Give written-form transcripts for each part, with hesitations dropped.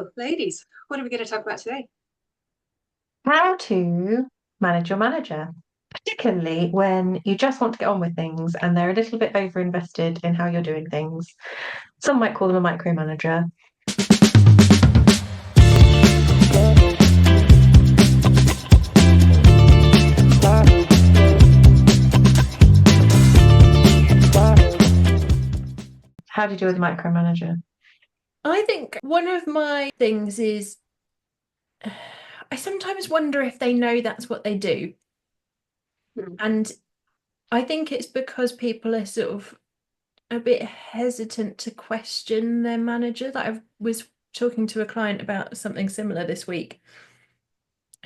So, ladies, what are we going to talk about today? How to manage your manager, particularly when you just want to get on with things and they're a little bit over invested in how you're doing things. Some might call them a micromanager. How do you deal with a micromanager? I think one of my things is I sometimes wonder if they know that's what they do. Hmm. And I think it's because people are sort of a bit hesitant to question their manager. That I was talking to a client about something similar this week.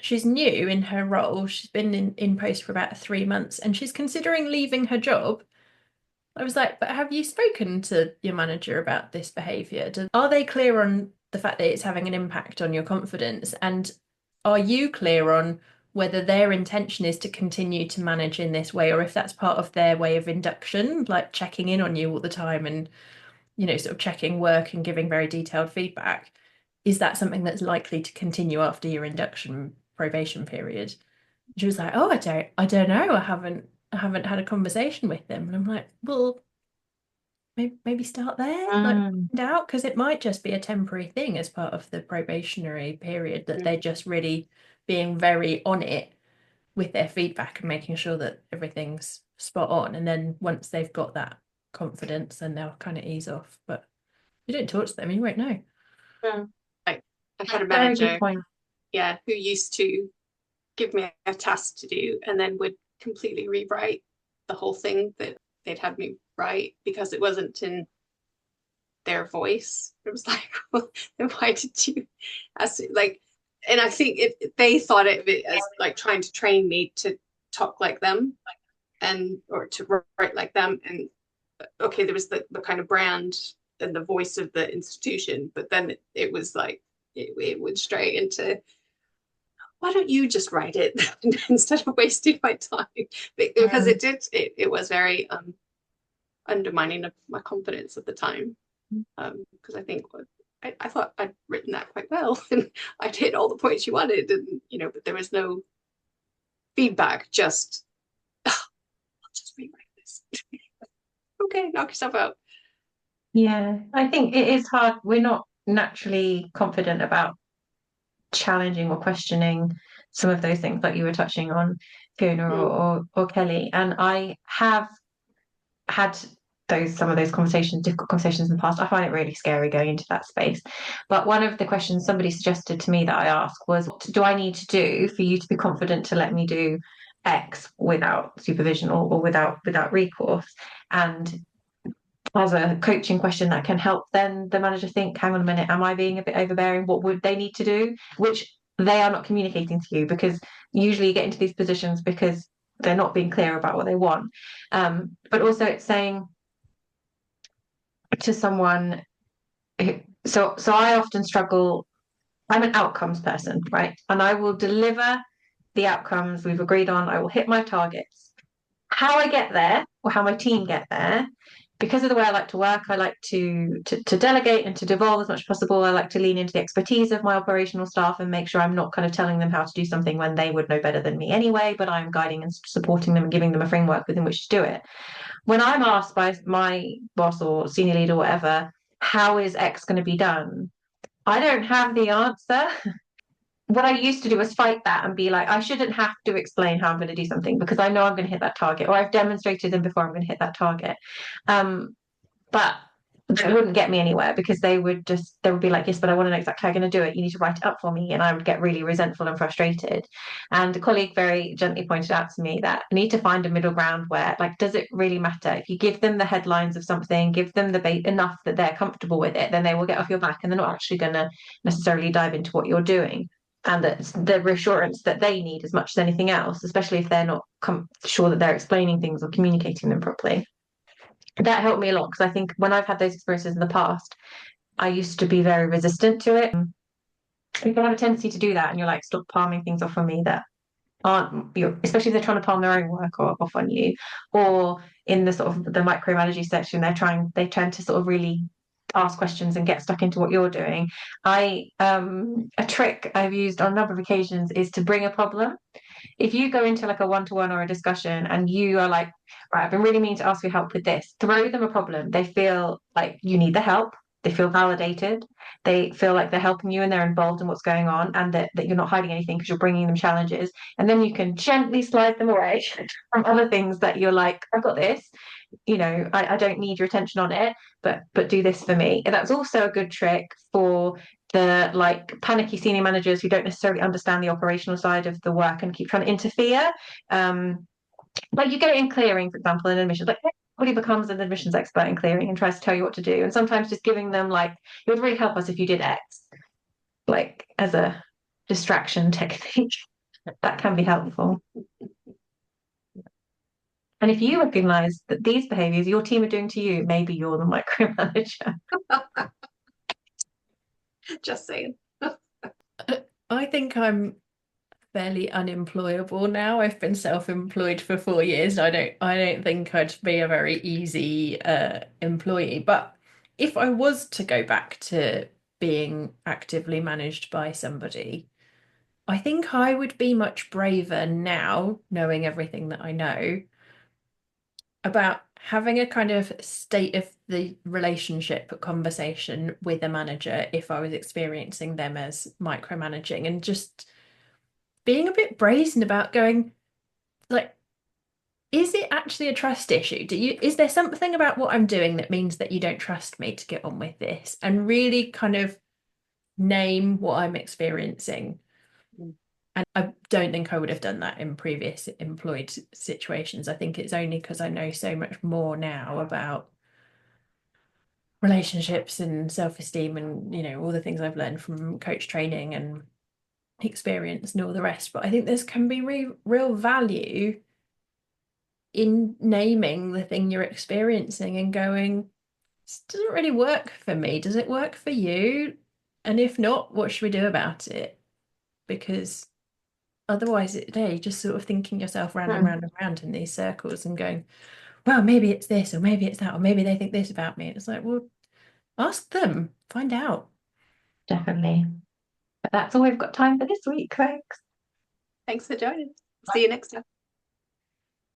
She's new in her role. She's been in post for about 3 months and she's considering leaving her job. I was like, but have you spoken to your manager about this behavior? Are they clear on the fact that it's having an impact on your confidence? And are you clear on whether their intention is to continue to manage in this way, or if that's part of their way of induction, like checking in on you all the time and, sort of checking work and giving very detailed feedback? Is that something that's likely to continue after your induction probation period? She was like, "Oh, I don't know. I haven't had a conversation with them." And I'm like, "Well, maybe start there, like Mm, find out, because it might just be a temporary thing as part of the probationary period that they're just really being very on it with their feedback and making sure that everything's spot on. And then once they've got that confidence, then they'll kind of ease off. But you don't talk to them, you won't know." mm. Like, I had a Very good manager, point. yeah, who used to give me a task to do and then would completely rewrite the whole thing that they'd had me write because it wasn't in their voice. It was like, well, then why did you ask it? Like, and I think they thought of it as like trying to train me to talk like them and or to write like them. And okay, there was the kind of brand and the voice of the institution, but then it was like it went straight into why don't you just write it instead of wasting my time? Because Mm. it was very undermining of my confidence at the time. Because I think I thought I'd written that quite well and I'd hit all the points you wanted, and but there was no feedback, just oh, I'll just rewrite this. Okay, knock yourself out. Yeah, I think it is hard. We're not naturally confident about challenging or questioning some of those things like you were touching on, Fiona Mm, or Kelly. And I have had some of those conversations, difficult conversations in the past. I find it really scary going into that space. But one of the questions somebody suggested to me that I asked was, what do I need to do for you to be confident to let me do X without supervision or without recourse? And as a coaching question that can help then the manager think, hang on a minute, am I being a bit overbearing? What would they need to do? Which they are not communicating to you, because usually you get into these positions because they're not being clear about what they want. But also it's saying to someone so I often struggle. I'm an outcomes person, right? And I will deliver the outcomes we've agreed on. I will hit my targets. How I get there, or how my team get there, because of the way I like to work, I like to delegate and to devolve as much as possible. I like to lean into the expertise of my operational staff and make sure I'm not kind of telling them how to do something when they would know better than me anyway, but I'm guiding and supporting them and giving them a framework within which to do it. When I'm asked by my boss or senior leader or whatever, how is X going to be done? I don't have the answer. What I used to do was fight that and be like, I shouldn't have to explain how I'm going to do something because I know I'm going to hit that target, or I've demonstrated them before I'm going to hit that target. But that wouldn't get me anywhere because they would be like, yes, but I want to know exactly how you're going to do it. You need to write it up for me. And I would get really resentful and frustrated. And a colleague very gently pointed out to me that I need to find a middle ground where, like, does it really matter? If you give them the headlines of something, give them the bait enough that they're comfortable with it, then they will get off your back and they're not actually going to necessarily dive into what you're doing. And that's the reassurance that they need as much as anything else, especially if they're not sure that they're explaining things or communicating them properly. That helped me a lot because I think when I've had those experiences in the past, I used to be very resistant to it. People have a tendency to do that, and you're like, stop palming things off on me that aren't you, especially if they're trying to palm their own work off on you, or in the sort of the micromanaging section, they tend to sort of really ask questions and get stuck into what you're doing. A trick I've used on a number of occasions is to bring a problem. If you go into like a one-to-one or a discussion and you are like, right, I've been really meaning to ask for help with this, throw them a problem. They feel like you need the help. They feel validated. They feel like they're helping you and they're involved in what's going on, and that you're not hiding anything because you're bringing them challenges. And then you can gently slide them away from other things that you're like, I've got this. I don't need your attention on it, but do this for me. And that's also a good trick for the like panicky senior managers who don't necessarily understand the operational side of the work and keep trying to interfere. Like you get it in clearing, for example, in admissions, like everybody becomes an admissions expert in clearing and tries to tell you what to do. And sometimes just giving them like, it would really help us if you did X, like as a distraction technique. That can be helpful. And if you recognize that these behaviors your team are doing to you, maybe you're the micromanager. Just saying. I think I'm fairly unemployable now. I've been self-employed for 4 years. I don't think I'd be a very easy employee. But if I was to go back to being actively managed by somebody, I think I would be much braver now, knowing everything that I know, about having a kind of state of the relationship conversation with a manager if I was experiencing them as micromanaging, and just being a bit brazen about going, like, is it actually a trust issue? Is there something about what I'm doing that means that you don't trust me to get on with this? And really kind of name what I'm experiencing. And I don't think I would have done that in previous employed situations. I think it's only because I know so much more now about relationships and self-esteem and, all the things I've learned from coach training and experience and all the rest. But I think this can be real value in naming the thing you're experiencing and going, this doesn't really work for me. Does it work for you? And if not, what should we do about it? Because otherwise, you're just sort of thinking yourself round and round and round in these circles and going, well, maybe it's this, or maybe it's that, or maybe they think this about me. It's like, well, ask them, find out. Definitely. But that's all we've got time for this week. Thanks. Thanks for joining. See you next time.